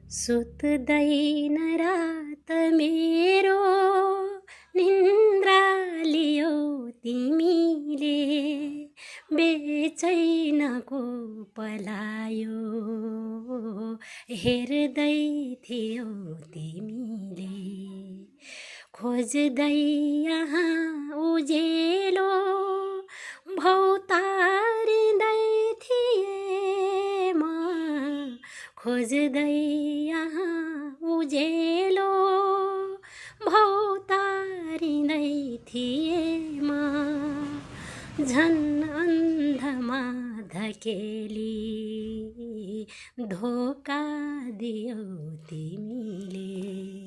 सुत्दैन रात मेरो निन्द्रा लियो तिमीले, बेचैनको पलायो हेर्दै थियौ तिमीले। खोज्दै यहाँ उजेलो भौतारिँदै थिए म, खोज्दै यहाँ उजेलो भौतारिँदै थिए म। झन् अन्धमा धकेली धोका दियौ तिमीले।